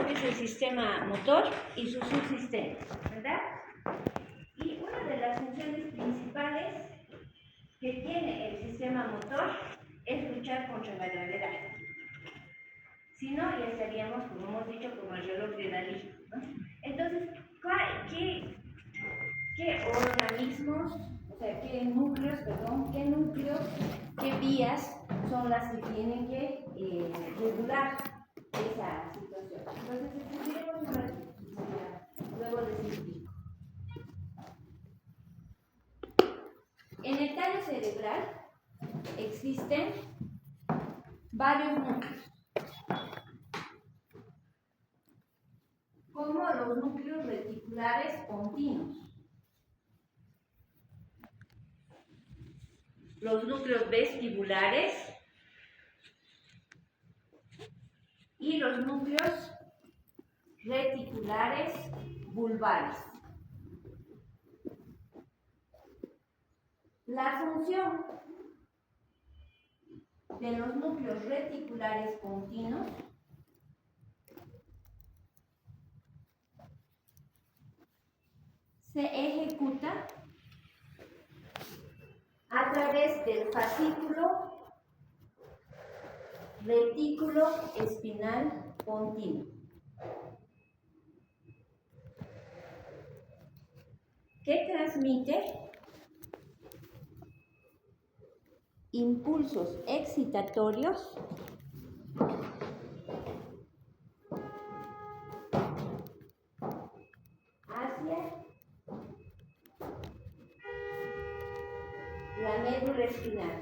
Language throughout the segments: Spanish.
que es el sistema motor y sus subsistemas, ¿verdad? Y una de las funciones principales que tiene el sistema motor es luchar contra la gravedad. Si no, ya estaríamos, como hemos dicho, como el reloj de Dalí, ¿no? Entonces, ¿qué organismos, o sea, qué núcleos, qué vías son las que tienen que regular esa situación? Entonces, escribiremos un ratito, luego les explico. En el tallo cerebral existen varios núcleos, como los núcleos reticulares continuos, los núcleos vestibulares y los núcleos reticulares bulbares. La función de los núcleos reticulares continuos se ejecuta a través del fascículo retículo espinal continuo, que transmite impulsos excitatorios hacia la médula espinal,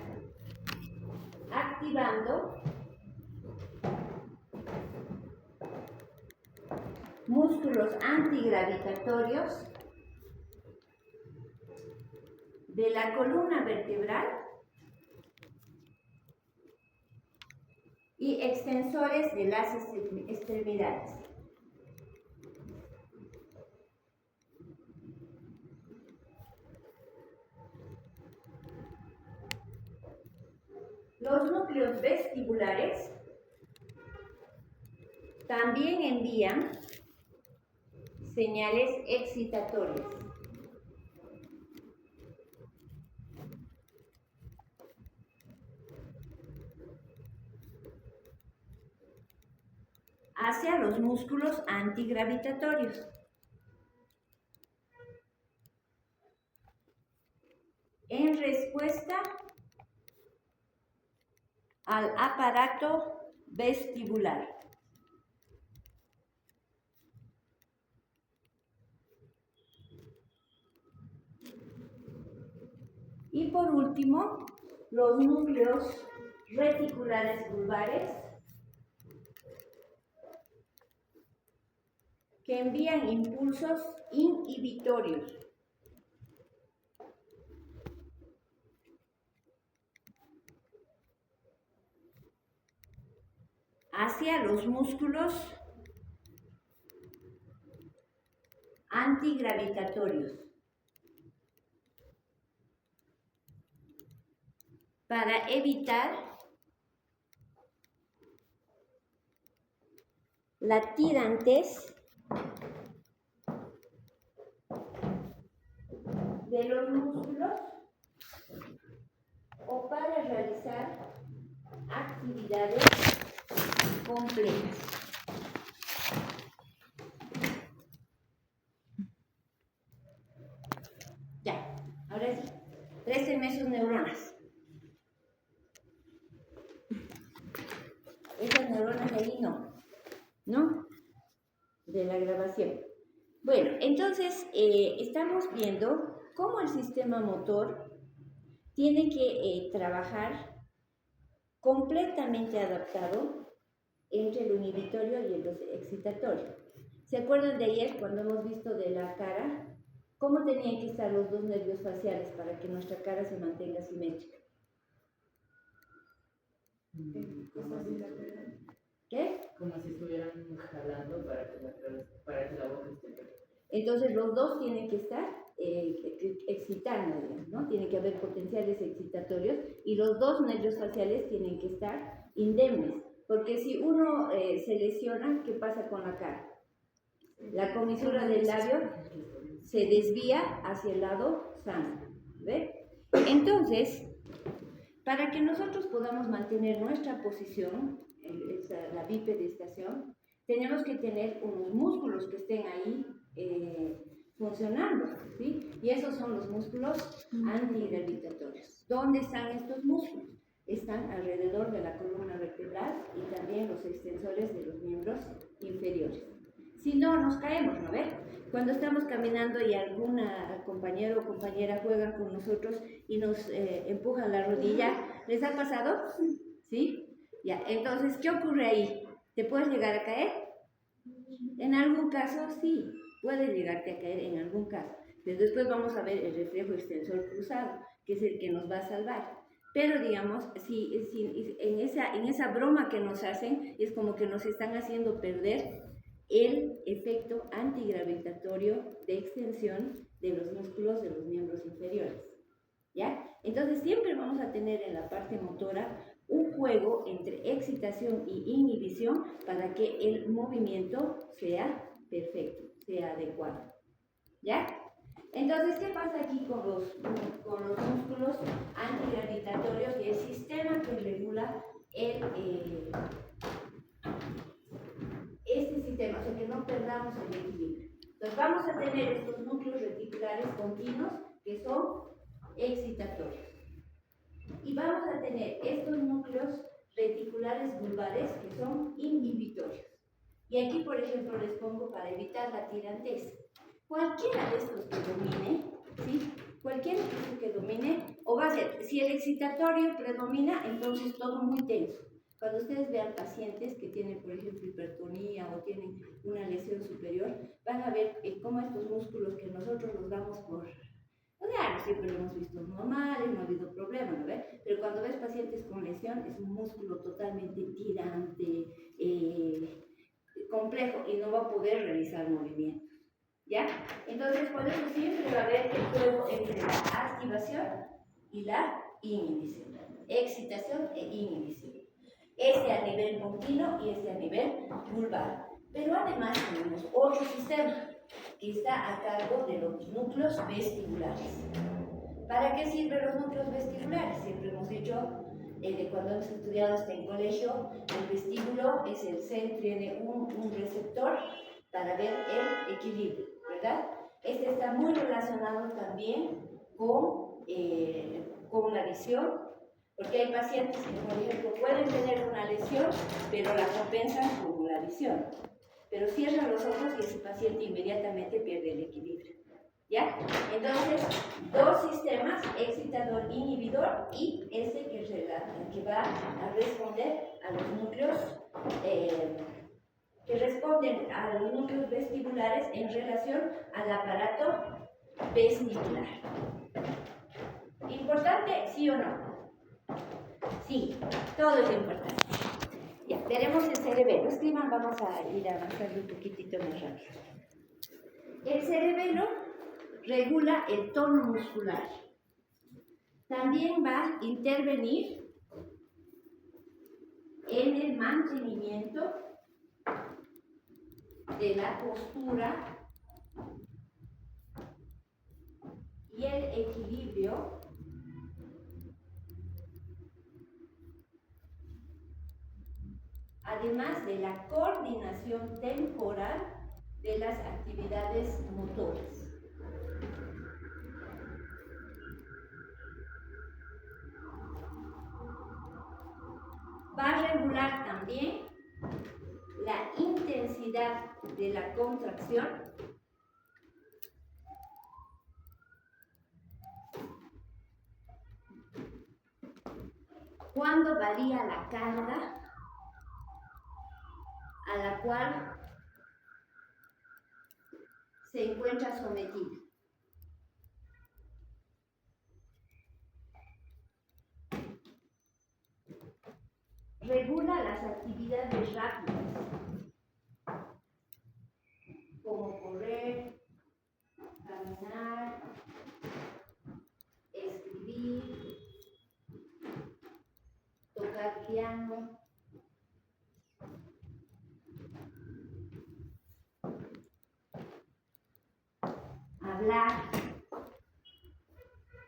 activando músculos antigravitatorios de la columna vertebral y extensores de las extremidades. Los núcleos vestibulares también envían señales excitatorias. Hacia los músculos antigravitatorios. En respuesta al aparato vestibular. Y por último, los núcleos reticulares bulbares, que envían impulsos inhibitorios hacia los músculos antigravitatorios para evitar la tirantez de los músculos o para realizar actividades complejas. Ya, ahora sí, préstenme sus neuronas. Esas neuronas de ahí ¿no? De la grabación. Bueno, entonces estamos viendo cómo el sistema motor tiene que trabajar completamente adaptado entre el inhibitorio y el excitatorio. ¿Se acuerdan de ayer cuando hemos visto de la cara cómo tenían que estar los dos nervios faciales para que nuestra cara se mantenga simétrica? ¿Qué? Como si estuvieran jalando para que la boca esté perfecta. Entonces los dos tienen que estar excitando, ¿no? Tiene que haber potenciales excitatorios y los dos nervios faciales tienen que estar indemnes Porque si uno se lesiona, ¿qué pasa con la cara? La comisura del labio se desvía hacia el lado sano. ¿Ve? Entonces, para que nosotros podamos mantener nuestra posición, la bipedestación, tenemos que tener unos músculos que estén ahí funcionando, ¿sí? Y esos son los músculos antigravitatorios. ¿Dónde están estos músculos? Están alrededor de la columna vertebral y también los extensores de los miembros inferiores. Si no, nos caemos, ¿no ve? Cuando estamos caminando y alguna compañero o compañera juega con nosotros y nos empuja la rodilla, ¿les ha pasado? ¿Sí? Ya, entonces, ¿qué ocurre ahí? ¿Te puedes llegar a caer? En algún caso, sí, puedes llegarte a caer en algún caso. Pero después vamos a ver el reflejo extensor cruzado, que es el que nos va a salvar. Pero digamos, si en esa broma que nos hacen, es como que nos están haciendo perder el efecto antigravitatorio de extensión de los músculos de los miembros inferiores. ¿Ya? Entonces siempre vamos a tener en la parte motora un juego entre excitación y inhibición para que el movimiento sea perfecto, sea adecuado. ¿Ya? Entonces, ¿qué pasa aquí con los músculos antigravitatorios y el sistema que regula este sistema? O sea, que no perdamos el equilibrio. Entonces, vamos a tener estos núcleos reticulares continuos que son excitatorios. Y vamos a tener estos núcleos reticulares vulvares que son inhibitorios. Y aquí, por ejemplo, les pongo para evitar la tirantez. Cualquiera de estos que domine, ¿sí? Cualquiera de estos que domine, o va a ser, si el excitatorio predomina, entonces todo muy tenso. Cuando ustedes vean pacientes que tienen, por ejemplo, hipertonía o tienen una lesión superior, van a ver cómo estos músculos que nosotros los damos por... O sea, siempre lo hemos visto normales, no ha habido problema, ¿no ves? Pero cuando ves pacientes con lesión, es un músculo totalmente tirante, complejo, y no va a poder realizar movimientos. ¿Ya? Entonces, por eso siempre va a haber el juego entre la activación y la inhibición. Excitación e inhibición. Este a nivel continuo y este a nivel vulvar. Pero además tenemos otro sistema que está a cargo de los núcleos vestibulares. ¿Para qué sirven los núcleos vestibulares? Siempre hemos dicho, cuando hemos estudiado hasta en colegio, el vestíbulo es el centro, tiene un receptor para ver el equilibrio, ¿verdad? Este está muy relacionado también con la visión, porque hay pacientes que, por ejemplo, pueden tener una lesión, pero la compensan con la visión. Pero cierran los ojos y ese paciente inmediatamente pierde el equilibrio. ¿Ya? Entonces, dos sistemas, excitador, inhibidor, y ese que va a responder a los núcleos que responden a los núcleos vestibulares en relación al aparato vestibular. ¿Importante, sí o no? Sí, todo es importante. Ya, veremos el cerebelo. Escriban, vamos a ir avanzando un poquitito más rápido. El cerebelo regula el tono muscular. También va a intervenir en el mantenimiento de la postura y el equilibrio además de la coordinación temporal de las actividades motoras. Va a regular también la intensidad de la contracción cuando varía la carga a la cual se encuentra sometida. Regula las actividades rápidas, como correr, caminar, escribir, tocar piano, hablar,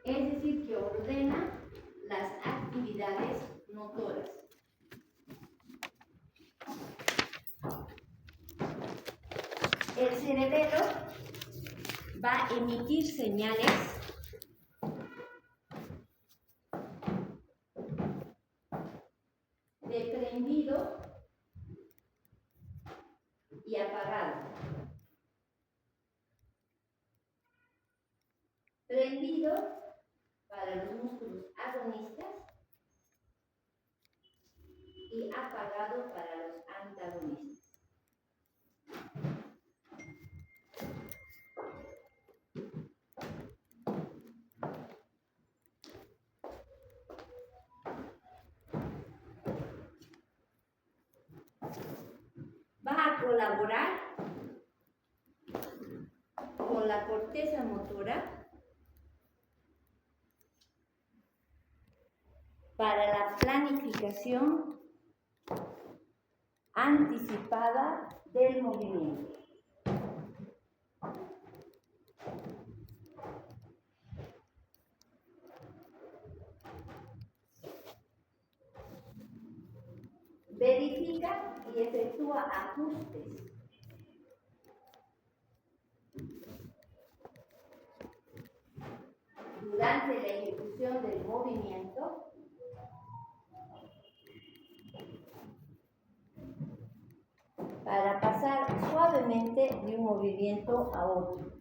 es decir, que ordena las actividades motoras. El cerebelo va a emitir señales de prendido y apagado. Prendido para los músculos agonistas y apagado para los antagonistas. Va a colaborar con la corteza motora para la planificación anticipada del movimiento. Verifica y efectúa ajustes durante la ejecución del movimiento para pasar suavemente de un movimiento a otro.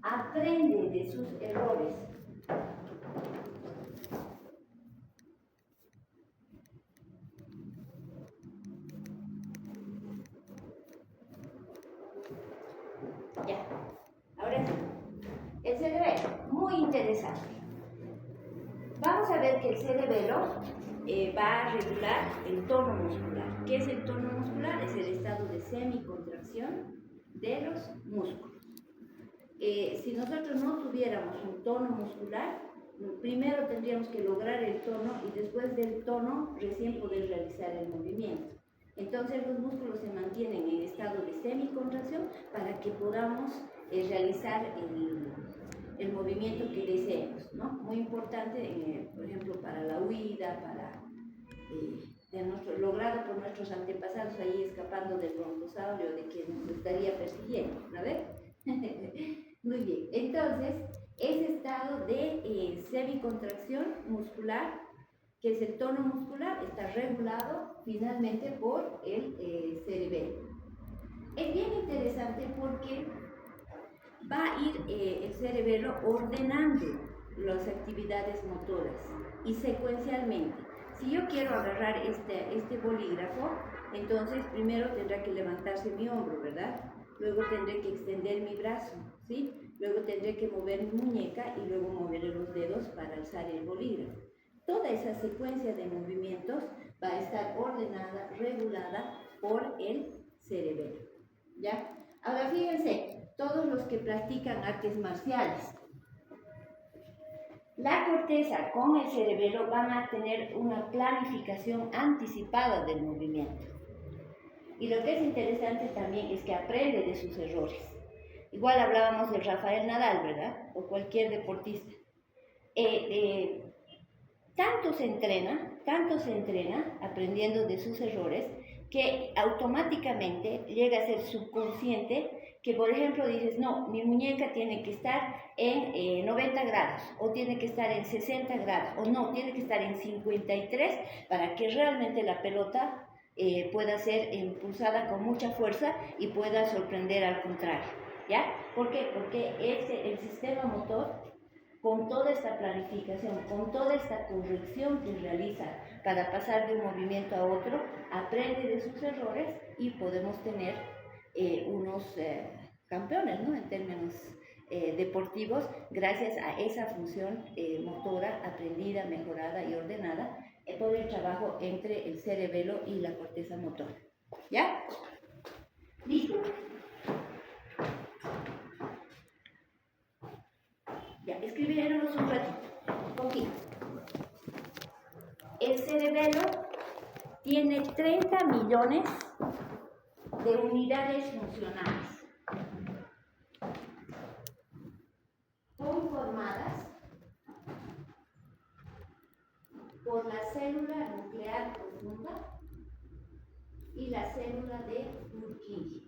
Aprende de sus errores. Ya, ahora sí. El cerebelo, muy interesante. Vamos a ver que el cerebelo va a regular el tono muscular. ¿Qué es el tono muscular? Es el estado de semicontracción de los músculos. Si nosotros no tuviéramos un tono muscular, primero tendríamos que lograr el tono y después del tono recién poder realizar el movimiento. Entonces los músculos se mantienen en estado de semicontracción para que podamos realizar el movimiento que deseemos, ¿no? Muy importante, por ejemplo, para la huida, para logrado por nuestros antepasados ahí escapando del brontosaurio, de quien nos estaría persiguiendo, ¿no ves? Muy bien, entonces, ese estado de semicontracción muscular, que es el tono muscular, está regulado finalmente por el cerebelo. Es bien interesante porque va a ir el cerebelo ordenando las actividades motoras y secuencialmente. Si yo quiero agarrar este bolígrafo, entonces primero tendrá que levantarse mi hombro, ¿verdad? Luego tendré que extender mi brazo, ¿sí? Luego tendré que mover mi muñeca y luego mover los dedos para alzar el bolígrafo. Toda esa secuencia de movimientos va a estar ordenada, regulada por el cerebelo, ¿ya? Ahora fíjense, todos los que practican artes marciales, la corteza con el cerebelo van a tener una planificación anticipada del movimiento. Y lo que es interesante también es que aprende de sus errores. Igual hablábamos de Rafael Nadal, ¿verdad? O cualquier deportista. Tanto se entrena aprendiendo de sus errores, que automáticamente llega a ser subconsciente que, por ejemplo, dices, no, mi muñeca tiene que estar en 90 grados, o tiene que estar en 60 grados, o no, tiene que estar en 53 para que realmente la pelota pueda ser impulsada con mucha fuerza y pueda sorprender al contrario, ¿ya? ¿Por qué? Porque el sistema motor, con toda esta planificación, con toda esta corrección que realiza para pasar de un movimiento a otro, aprende de sus errores y podemos tener unos campeones, ¿no? En términos deportivos, gracias a esa función motora aprendida, mejorada y ordenada por el trabajo entre el cerebelo y la corteza motora. ¿Ya? ¿Listo? Ya, escribiremos un ratito, poquito. El cerebelo tiene 30 millones de unidades funcionales conformadas por la célula nuclear profunda y la célula de Purkinje.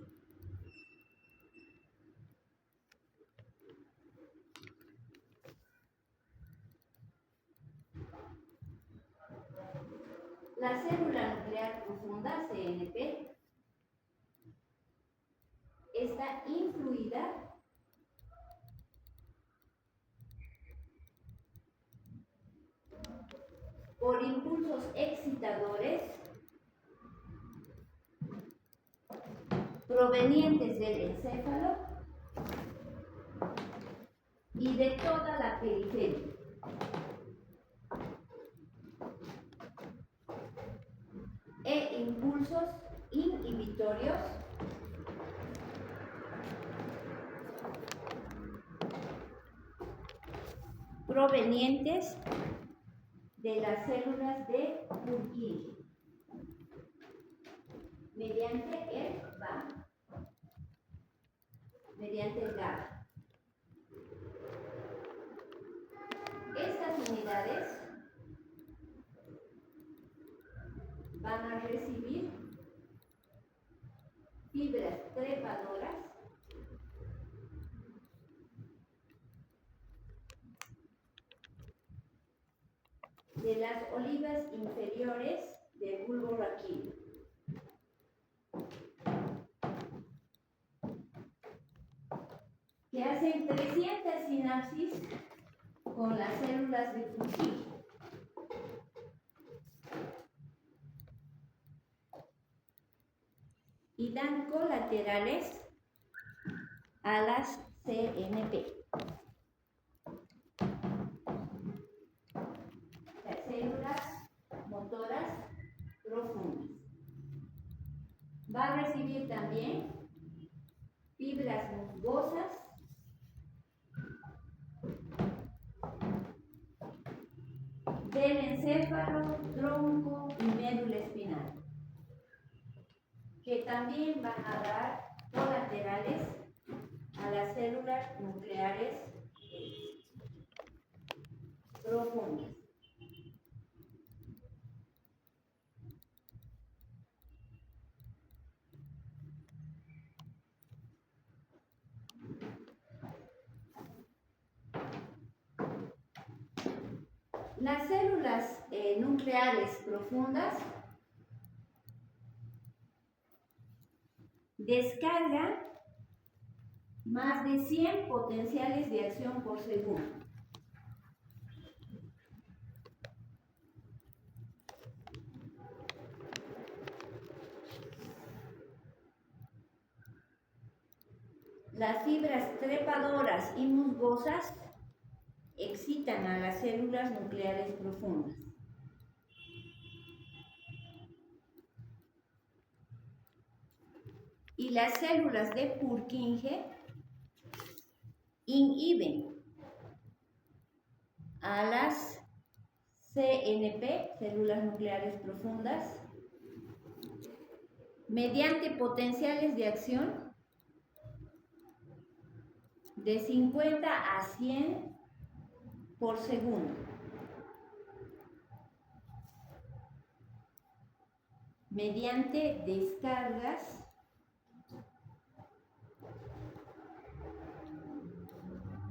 La célula nuclear profunda, CNP, está influida por impulsos excitadores provenientes del encéfalo y de toda la periferia. E impulsos inhibitorios provenientes de las células de Purkinje mediante el GABA. Estas unidades van a recibir fibras trepadoras de las olivas inferiores del bulbo raquídeo. Que hacen 300 sinapsis con las células de Purkinje. Y dan colaterales a las CNP. Las células motoras profundas. Va a recibir también fibras musgosas del encéfalo, tronco y médula espinal, que también van a dar colaterales a las células nucleares profundas. Las células nucleares profundas descargan más de 100 potenciales de acción por segundo. Las fibras trepadoras y musgosas excitan a las células nucleares profundas. Y las células de Purkinje inhiben a las CNP, células nucleares profundas, mediante potenciales de acción de 50 a 100 por segundo. Mediante descargas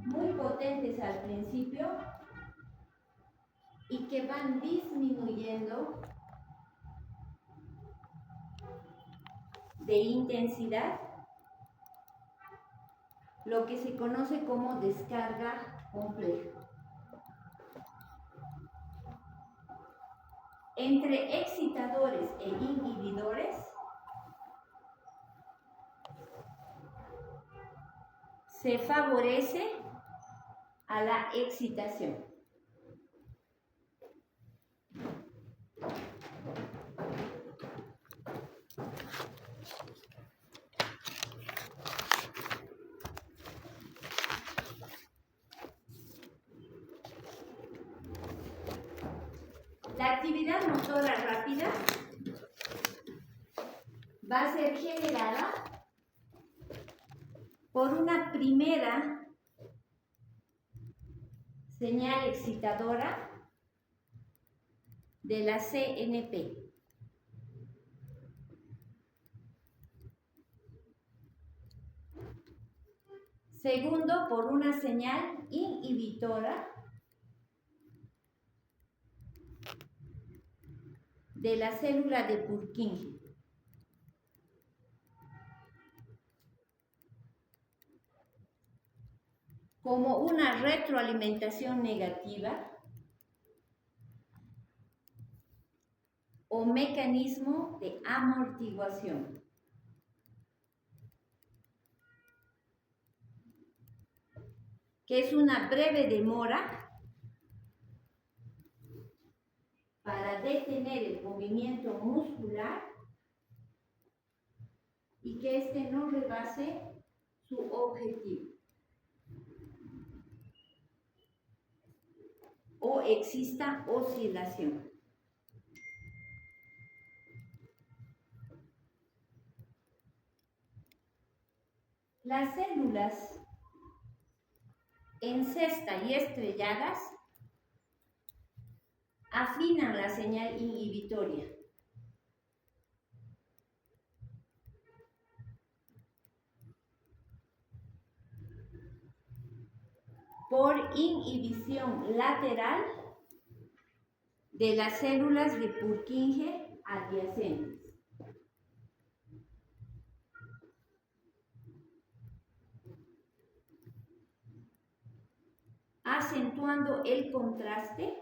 muy potentes al principio y que van disminuyendo de intensidad, lo que se conoce como descarga compleja. Entre excitadores e inhibidores se favorece a la excitación. La actividad motora rápida va a ser generada por una primera señal excitadora de la CNP. Segundo, por una señal inhibitora de la célula de Purkinje. Como una retroalimentación negativa o mecanismo de amortiguación. Que es una breve demora para detener el movimiento muscular y que éste no rebase su objetivo o exista oscilación. Las células en cesta y estrelladas afinan la señal inhibitoria. Por inhibición lateral de las células de Purkinje adyacentes. Acentuando el contraste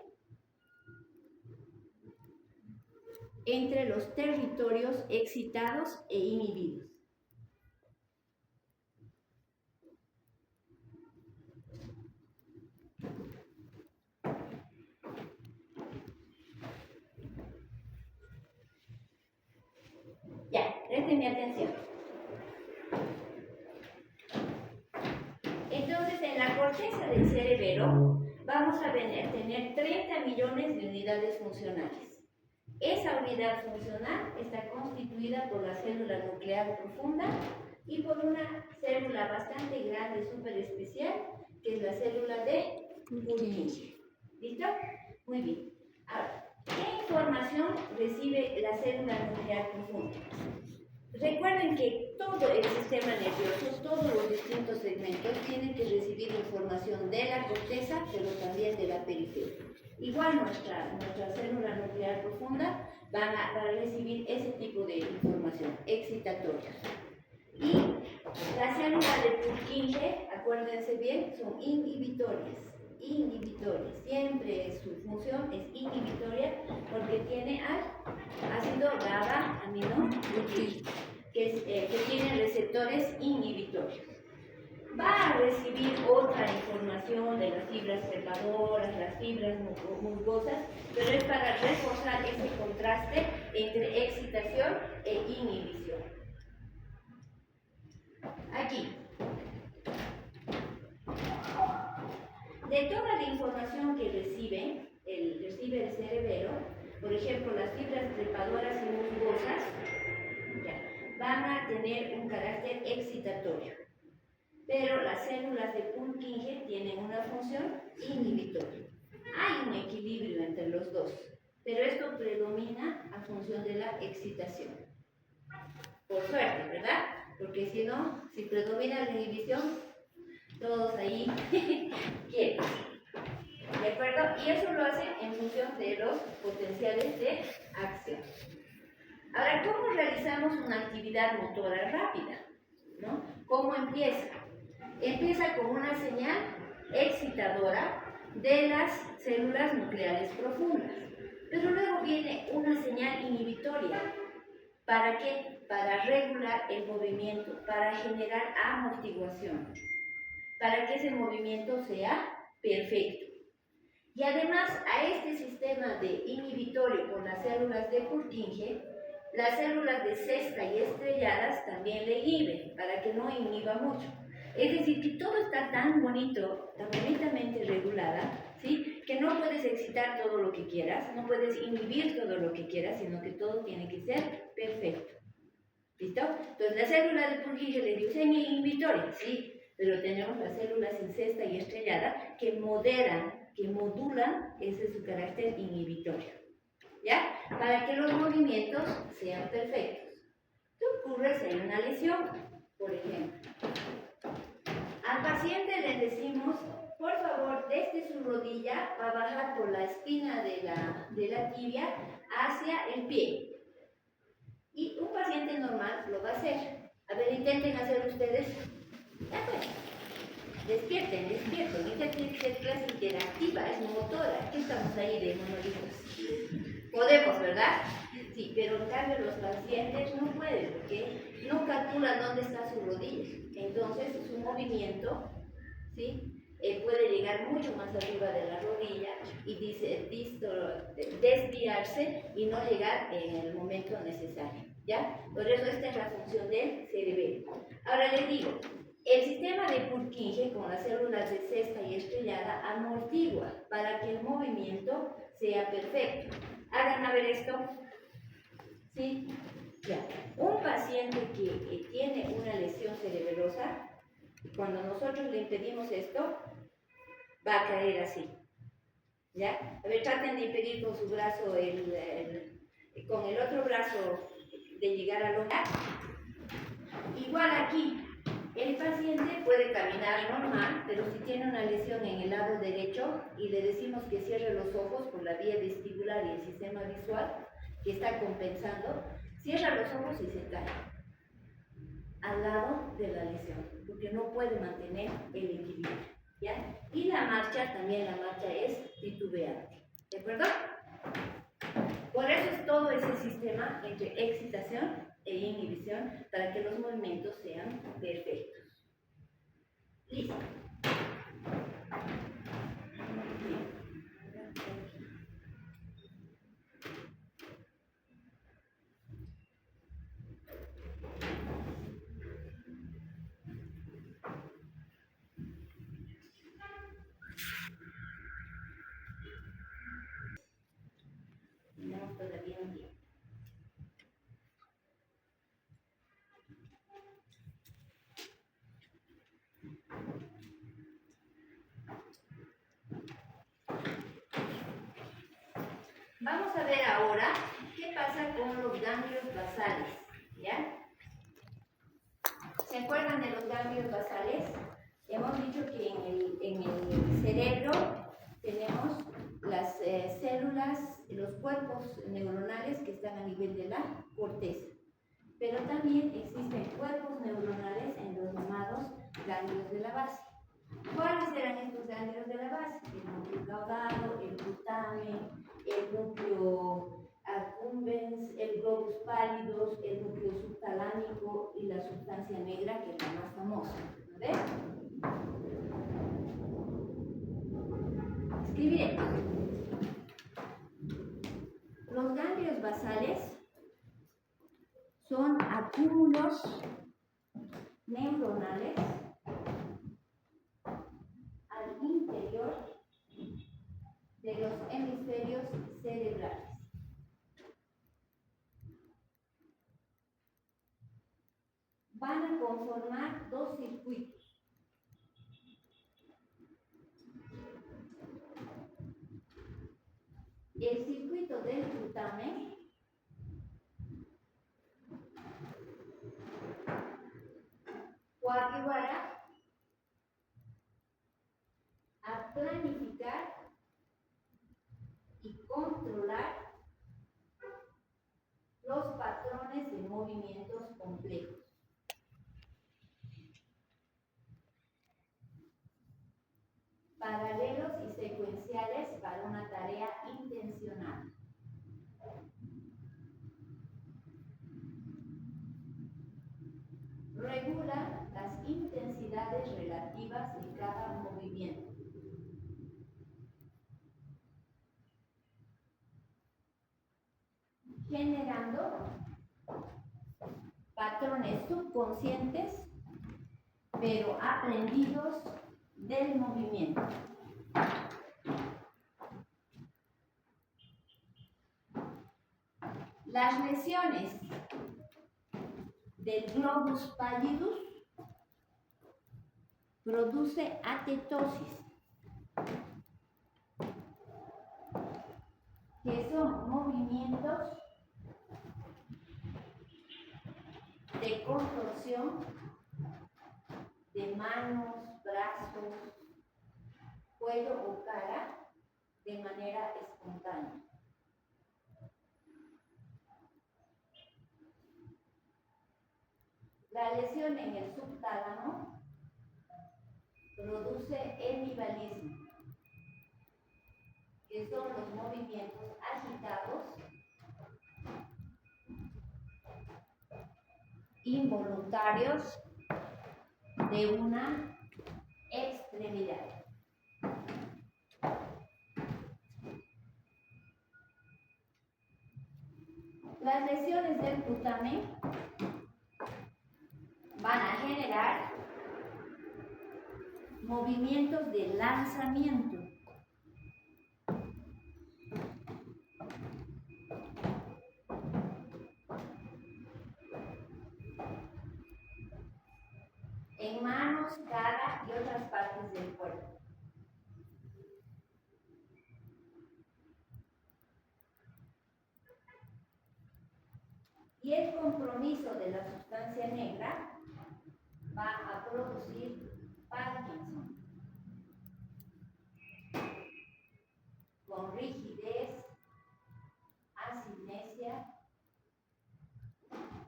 entre los territorios excitados e inhibidos. Ya, presten mi atención. Entonces, en la corteza del cerebelo vamos a tener 30 millones de unidades funcionales. Esa unidad funcional está constituida por la célula nuclear profunda y por una célula bastante grande, súper especial, que es la célula de Purkinje. ¿Listo? Muy bien. Ahora, ¿qué información recibe la célula nuclear profunda? Recuerden que todo el sistema nervioso, todos los distintos segmentos tienen que recibir información de la corteza, pero también de la periferia. Igual nuestra célula nuclear profunda va a recibir ese tipo de información excitatoria. Y la célula de Purkinje, acuérdense bien, son inhibitores. Siempre su función es inhibitoria porque tiene al ácido GABA-aminobutírico, que tiene receptores inhibitorios. Va a recibir otra información de las fibras trepadoras, las fibras musgosas, pero es para reforzar ese contraste entre excitación e inhibición. Aquí. De toda la información que recibe el cerebelo, por ejemplo, las fibras trepadoras y musgosas, van a tener un carácter excitatorio. Pero las células de Purkinje tienen una función inhibitoria. Hay un equilibrio entre los dos, pero esto predomina a función de la excitación. Por suerte, ¿verdad? Porque si no, si predomina la inhibición, todos ahí quieren. ¿De acuerdo? Y eso lo hacen en función de los potenciales de acción. Ahora, ¿cómo realizamos una actividad motora rápida? ¿No? ¿Cómo empieza? Empieza con una señal excitadora de las células nucleares profundas. Pero luego viene una señal inhibitoria. ¿Para qué? Para regular el movimiento, para generar amortiguación, para que ese movimiento sea perfecto. Y además a este sistema de inhibitorio con las células de Purkinje, las células de cesta y estrelladas también le inhiben, para que no inhiba mucho. Es decir, que todo está tan bonito, tan bonitamente regulada, ¿sí? Que no puedes excitar todo lo que quieras, no puedes inhibir todo lo que quieras, sino que todo tiene que ser perfecto. ¿Ok? ¿Listo? Entonces, la célula de Purkinje le dicen inhibitoria, sí, pero tenemos las células incesta y estrellada que moderan, que modulan ese su carácter inhibitorio, ¿ya? Para que los movimientos sean perfectos. ¿Qué ocurre si hay una lesión? Por ejemplo, al paciente le decimos, por favor, desde su rodilla va a bajar por la espina de la tibia hacia el pie. Y un paciente normal lo va a hacer. A ver, intenten hacer ustedes. Ya pues. Despierten, intenten ser clase interactiva, es motora. ¿Qué estamos ahí de monolitos? Podemos, ¿verdad? Sí, pero en cambio los pacientes no pueden porque no calculan dónde está su rodilla. Entonces su movimiento, ¿sí? Puede llegar mucho más arriba de la rodilla y desviarse y no llegar en el momento necesario, ¿ya? Por eso esta es la función del cerebelo. Ahora les digo, el sistema de Purkinje con las células de cesta y estrellada amortigua para que el movimiento sea perfecto. Hagan a ver esto. ¿Sí? Ya. Un paciente que tiene una lesión cerebelosa, cuando nosotros le impedimos esto, va a caer así. ¿Ya? A ver, traten de impedir con su brazo, con el otro brazo de llegar al hombro. Igual aquí, el paciente puede caminar normal, pero si tiene una lesión en el lado derecho y le decimos que cierre los ojos por la vía vestibular y el sistema visual, que está compensando, cierra los ojos y se cae al lado de la lesión, porque no puede mantener el equilibrio. ¿Ya? Y la marcha, también la marcha es titubeante. ¿De acuerdo? Por eso es todo ese sistema entre excitación e inhibición para que los movimientos sean perfectos. ¿Listo? Tenemos todavía un tiempo. Vamos a ver ahora qué pasa con los ganglios basales, ¿ya? ¿Se acuerdan de los ganglios basales? Hemos dicho que en el cerebro tenemos las células, los cuerpos neuronales que están a nivel de la corteza. Pero también existen cuerpos neuronales en los llamados ganglios de la base. ¿Cuáles eran estos ganglios de la base? El núcleo caudado, el putamen, el núcleo accumbens, el globus pallidus, el núcleo subtalámico y la sustancia negra, que es la más famosa. ¿Ves? Escribiré. Los ganglios basales son acúmulos neuronales al interior de los hemisferios cerebrales. Van a conformar dos circuitos. El circuito del putamen coadyuvará a planificar y controlar los patrones de movimientos complejos. Paralelos y secuenciales para una tarea intencional. Regula las intensidades relativas de cada movimiento. Generando patrones subconscientes, pero aprendidos del movimiento. Las lesiones del globus pallidus produce atetosis, que son movimientos de contorsión de manos, brazos, cuello o cara de manera espontánea. La lesión en el subtálamo produce hemivalismo, que son los movimientos agitados, involuntarios de una extremidad. Las lesiones del putamen van a generar movimientos de lanzamiento. En manos, cara y otras partes del cuerpo. Y el compromiso de la sustancia negra va a producir Parkinson, con rigidez, acinesia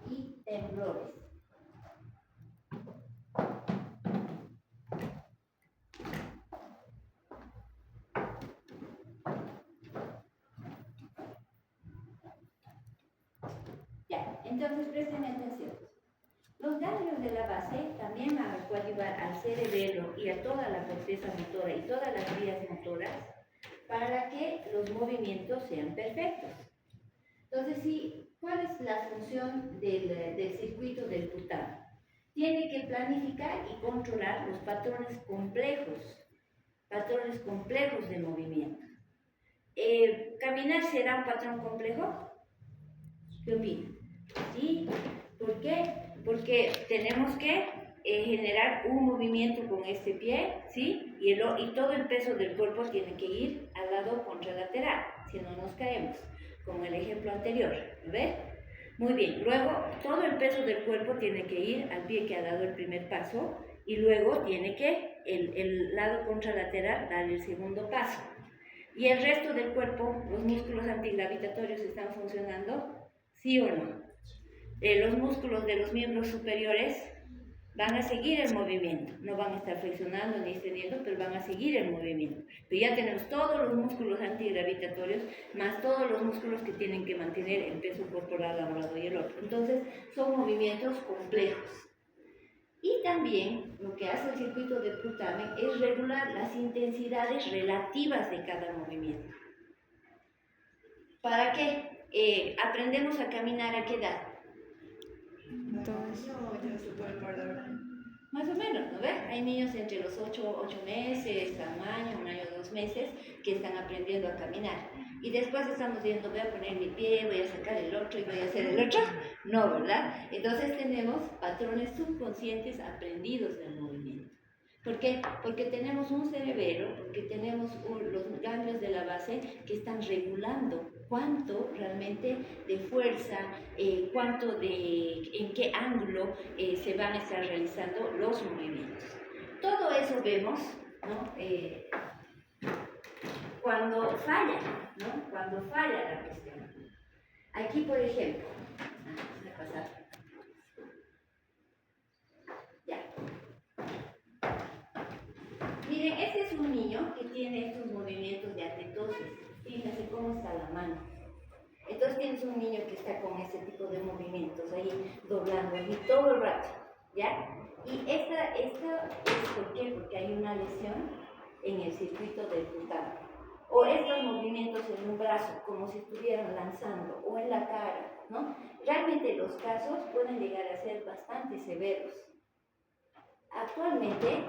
y temblores. Ya, entonces presten atención. Los ganglios de la base también van a coadyuvar al cerebelo y a toda la corteza motora y todas las vías motoras para que los movimientos sean perfectos. Entonces, ¿cuál es la función del circuito del putamo? Tiene que planificar y controlar los patrones complejos de movimiento. ¿Caminar será un patrón complejo? ¿Qué opinan? ¿Sí? ¿Por qué? Porque tenemos que generar un movimiento con este pie, ¿sí? Y todo el peso del cuerpo tiene que ir al lado contralateral, si no nos caemos, como el ejemplo anterior, ¿ves? Muy bien, luego todo el peso del cuerpo tiene que ir al pie que ha dado el primer paso y luego tiene que el lado contralateral dar el segundo paso. Y el resto del cuerpo, los músculos antigravitatorios están funcionando, ¿sí o no? Los músculos de los miembros superiores van a seguir el movimiento, no van a estar flexionando ni extendiendo, pero van a seguir el movimiento. Pero ya tenemos todos los músculos antigravitatorios, más todos los músculos que tienen que mantener el peso corporal a un lado y el otro. Entonces, son movimientos complejos. Y también lo que hace el circuito de putamen es regular las intensidades relativas de cada movimiento. ¿Para qué? Aprendemos a caminar ¿a qué edad? Entonces, yo se puede guardar. Más o menos, ¿no ves? Hay niños entre los 8 meses, a un año, 2 meses, que están aprendiendo a caminar. Y después estamos viendo, voy a poner mi pie, voy a sacar el otro y voy a hacer el otro. No, ¿verdad? Entonces tenemos patrones subconscientes aprendidos del movimiento. ¿Por qué? Porque tenemos un cerebelo, porque tenemos los ganglios de la base que están regulando cuánto realmente de fuerza, en qué ángulo se van a estar realizando los movimientos. Todo eso vemos, ¿no? Cuando falla, ¿no? Cuando falla la cuestión. Aquí, por ejemplo, voy a pasar. Ya. Miren, este es un niño que tiene estos movimientos de atetosis. Fíjense cómo está la mano. Entonces tienes un niño que está con ese tipo de movimientos ahí, doblando ahí todo el rato, ¿ya? Y esta es ¿por qué? Porque hay una lesión en el circuito del putamo. O estos movimientos en un brazo, como si estuvieran lanzando, o en la cara, ¿no? Realmente los casos pueden llegar a ser bastante severos. Actualmente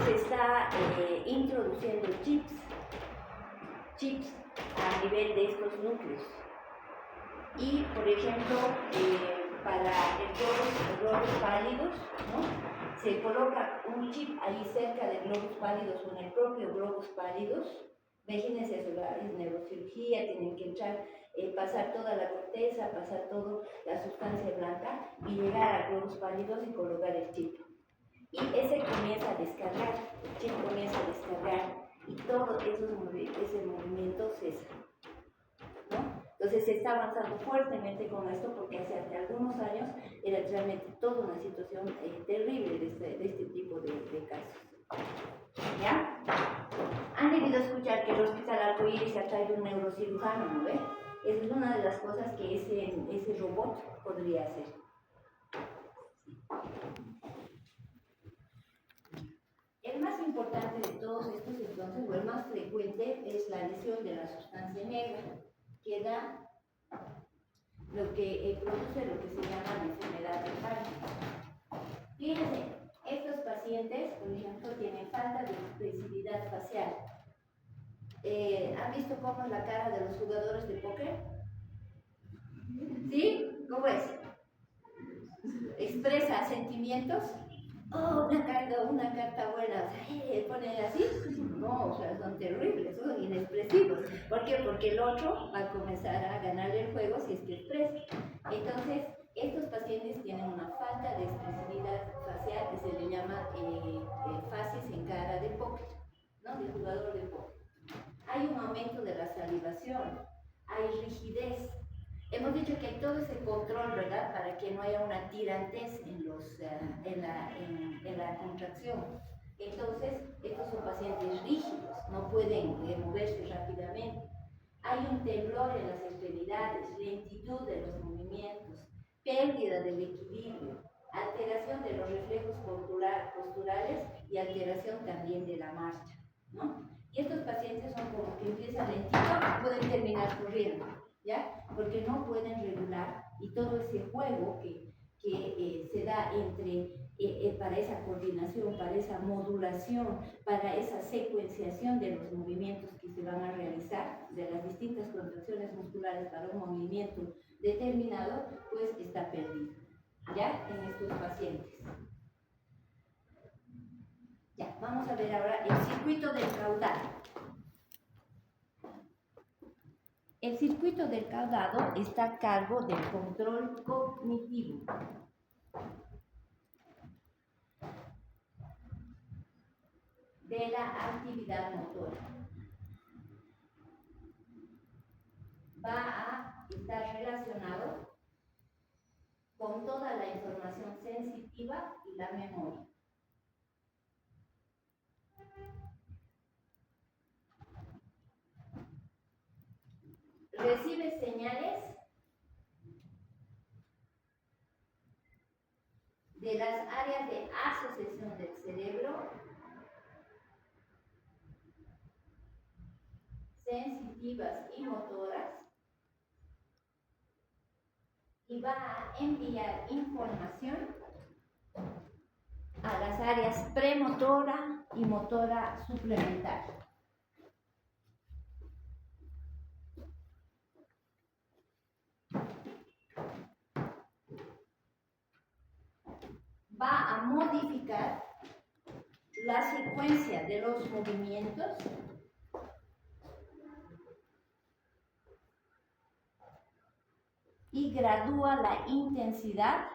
se está introduciendo chips a nivel de estos núcleos. Y, por ejemplo, para el globus se coloca un chip ahí cerca del globus pálidos o en el propio globus pálidos. Imagínense eso, es neurocirugía, tienen que entrar, pasar toda la corteza, pasar toda la sustancia blanca y llegar a globus pálidos y colocar el chip. Y ese comienza a descargar, el chip comienza a descargar y todo ese movimiento cesa, ¿no? Entonces se está avanzando fuertemente con esto porque hace algunos años era realmente toda una situación terrible de este tipo de casos. ¿Ya? Han debido escuchar que el Hospital Arcoíris ha traído un neurocirujano, ¿no ve? Esa es una de las cosas que ese robot podría hacer. El más importante de todos estos, entonces, o el más frecuente, es la lesión de la sustancia negra, que da lo que produce lo que se llama la enfermedad de Parkinson. Fíjense, estos pacientes, por ejemplo, tienen falta de expresividad facial. ¿Han visto cómo es la cara de los jugadores de póker? ¿Sí? ¿Cómo es? ¿Expresa sentimientos? Oh, una carta buena, o sea, ponen así. No, o sea, son terribles, son inexpresivos. ¿Por qué? Porque el otro va a comenzar a ganarle el juego si es que expresa. Entonces, estos pacientes tienen una falta de expresividad facial que se le llama facies en cara de póker, ¿no? De jugador de póker. Hay un aumento de la salivación, hay rigidez. Hemos dicho que hay todo ese control, ¿verdad? Para que no haya una tirantez en la contracción. Entonces, estos son pacientes rígidos, no pueden moverse rápidamente. Hay un temblor en las extremidades, lentitud de los movimientos, pérdida del equilibrio, alteración de los reflejos posturales y alteración también de la marcha, ¿no? Y estos pacientes son como que empiezan lentito y pueden terminar corriendo, ¿ya? Porque no pueden regular y todo ese juego que se da entre, para esa coordinación, para esa modulación, para esa secuenciación de los movimientos que se van a realizar, de las distintas contracciones musculares para un movimiento determinado, pues está perdido, ¿ya? En estos pacientes. Ya, vamos a ver ahora el circuito del caudal. El circuito del caudado está a cargo del control cognitivo. De la actividad motora. Va a estar relacionado con toda la información sensitiva y la memoria. Recibe señales de las áreas de asociación del cerebro, sensitivas y motoras, y va a enviar información a las áreas premotora y motora suplementaria. Va a modificar la secuencia de los movimientos y gradúa la intensidad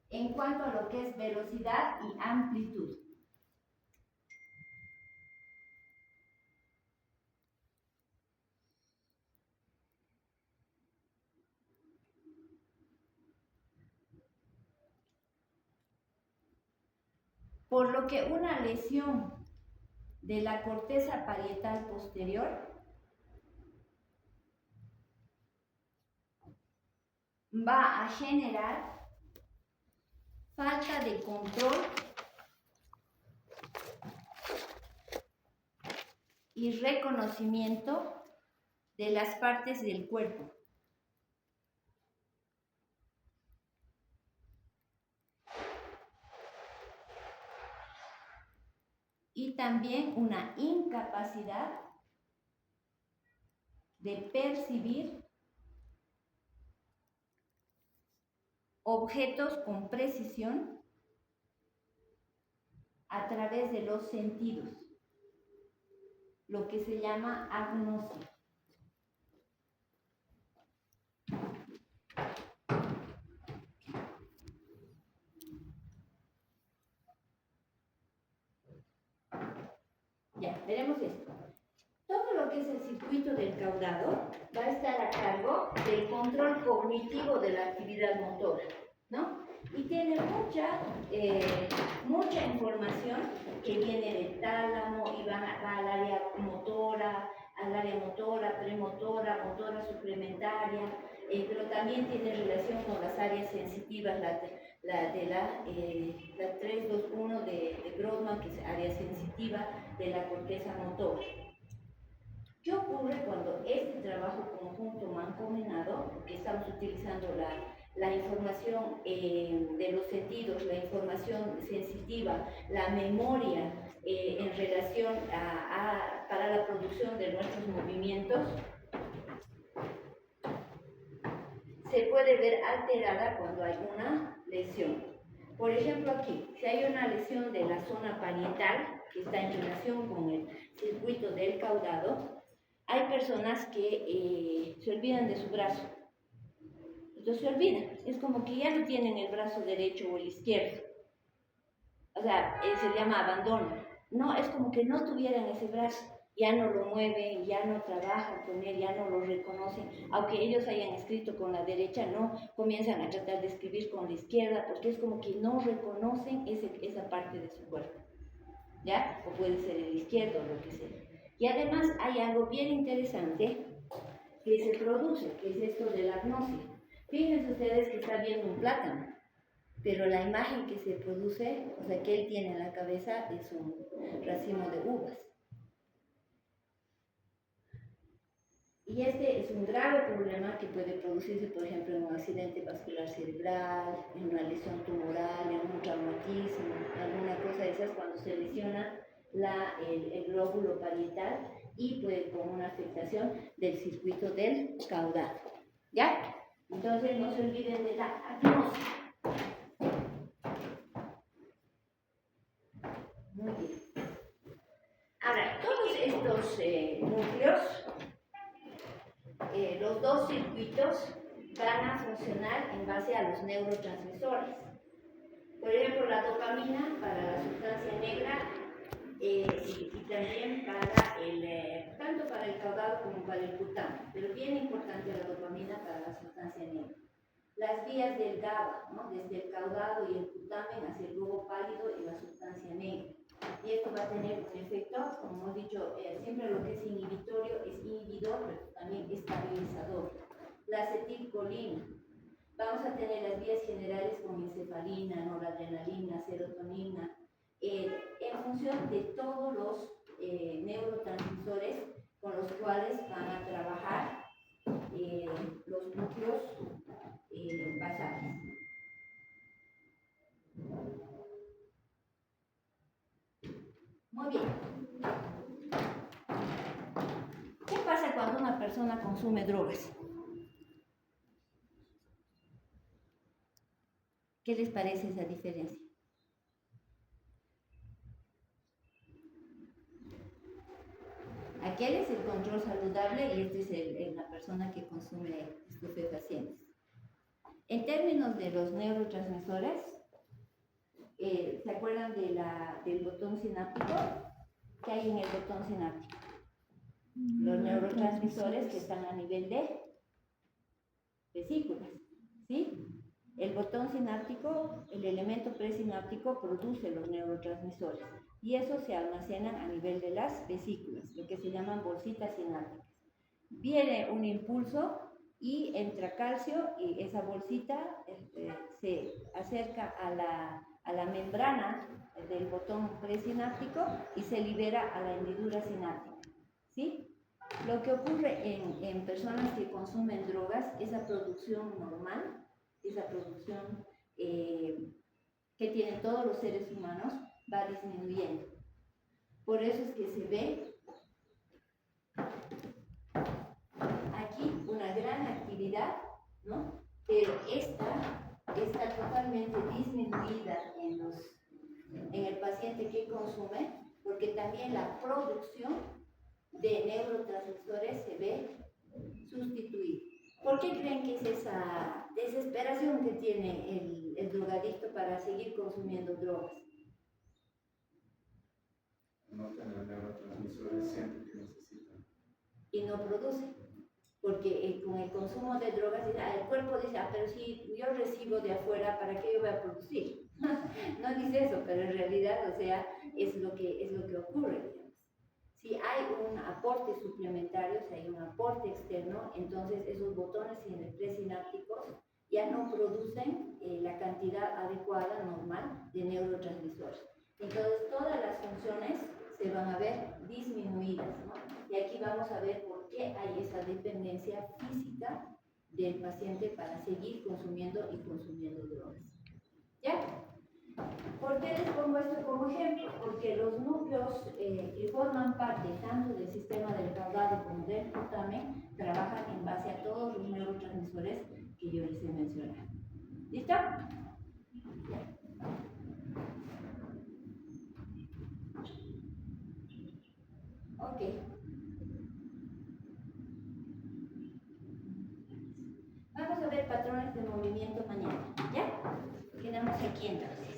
en cuanto a lo que es velocidad y amplitud. Por lo que una lesión de la corteza parietal posterior va a generar falta de control y reconocimiento de las partes del cuerpo. Y también una incapacidad de percibir objetos con precisión a través de los sentidos, lo que se llama agnosia. Ya, veremos esto. Todo lo que es el circuito del caudado va a estar a cargo del control cognitivo de la actividad motora, ¿no? Y tiene mucha información que viene del tálamo y va al área motora, premotora, motora suplementaria, pero también tiene relación con las áreas sensitivas, la 321 de Brodmann, que es área sensitiva de la corteza motora. ¿Qué ocurre cuando este trabajo conjunto mancomunado, que estamos utilizando la información de los sentidos, la información sensitiva, la memoria en relación para la producción de nuestros movimientos, se puede ver alterada cuando hay una lesión? Por ejemplo, aquí, si hay una lesión de la zona parietal, que está en relación con el circuito del caudado, hay personas que se olvidan de su brazo. Entonces se olvidan. Es como que ya no tienen el brazo derecho o el izquierdo. O sea, se llama abandono. No, es como que no tuvieran ese brazo. Ya no lo mueven, ya no trabajan con él, ya no lo reconocen. Aunque ellos hayan escrito con la derecha, no comienzan a tratar de escribir con la izquierda, porque es como que no reconocen esa parte de su cuerpo. ¿Ya? O puede ser el izquierdo o lo que sea. Y además hay algo bien interesante que se produce, que es esto de la agnosia. Fíjense ustedes que está viendo un plátano, pero la imagen que se produce, o sea, que él tiene en la cabeza, es un racimo de uvas. Y este es un grave problema que puede producirse, por ejemplo, en un accidente vascular cerebral, en una lesión tumoral, en un traumatismo, alguna cosa de esas, cuando se lesiona el glóbulo parietal y puede con una afectación del circuito del caudado. ¿Ya? Entonces no se olviden de la agnosia. Muy bien. Ahora, todos estos núcleos, los dos circuitos van a funcionar en base a los neurotransmisores. Por ejemplo, la dopamina para la sustancia negra y también tanto para el caudado como para el cutáneo, pero bien importante la dopamina para la sustancia negra. Las vías del GABA, ¿no? Desde el caudado y el cutamen hacia el globo pálido y la sustancia negra. Y esto va a tener un efecto, como hemos dicho, siempre lo que es inhibitorio es inhibidor, pero también estabilizador. La acetilcolina. Vamos a tener las vías generales con encefalina, noradrenalina, serotonina, en función de todos los neurotransmisores con los cuales van a trabajar los núcleos basales. Muy bien. ¿Qué pasa cuando una persona consume drogas? ¿Qué les parece esa diferencia? Aquel es el control saludable y este es la persona que consume estupefacientes. En términos de los neurotransmisores, ¿se acuerdan del botón sináptico? ¿Qué hay en el botón sináptico? Los neurotransmisores que están a nivel de vesículas, ¿sí? El botón sináptico, el elemento presináptico produce los neurotransmisores y esos se almacenan a nivel de las vesículas, lo que se llaman bolsitas sinápticas. Viene un impulso y entra calcio y esa bolsita se acerca a la membrana del botón presináptico y se libera a la hendidura sináptica, ¿sí? Lo que ocurre en personas que consumen drogas, esa producción normal, esa producción que tienen todos los seres humanos, va disminuyendo. Por eso es que se ve aquí una gran actividad, ¿no? Pero esta paciente que consume, porque también la producción de neurotransmisores se ve sustituida. ¿Por qué creen que es esa desesperación que tiene el drogadicto para seguir consumiendo drogas? No tener neurotransmisores siempre que necesitan. Y no produce. Porque con el consumo de drogas, el cuerpo dice, pero si yo recibo de afuera, ¿para qué yo voy a producir? No dice eso, pero en realidad, o sea, es lo que ocurre, digamos. Si hay un aporte suplementario, si hay un aporte externo, entonces esos botones presinápticos ya no producen la cantidad adecuada, normal, de neurotransmisores. Entonces todas las funciones se van a ver disminuidas, ¿no? Y aquí vamos a ver por qué hay esa dependencia física del paciente para seguir consumiendo y consumiendo drogas. ¿Ya? ¿Por qué les pongo esto como ejemplo? Porque los núcleos que forman parte tanto del sistema del caudado como del putamen trabajan en base a todos los neurotransmisores que yo les he mencionado. ¿Listo? Ok. Vamos a ver patrones de movimiento mañana, ¿ya? Quedamos aquí entonces.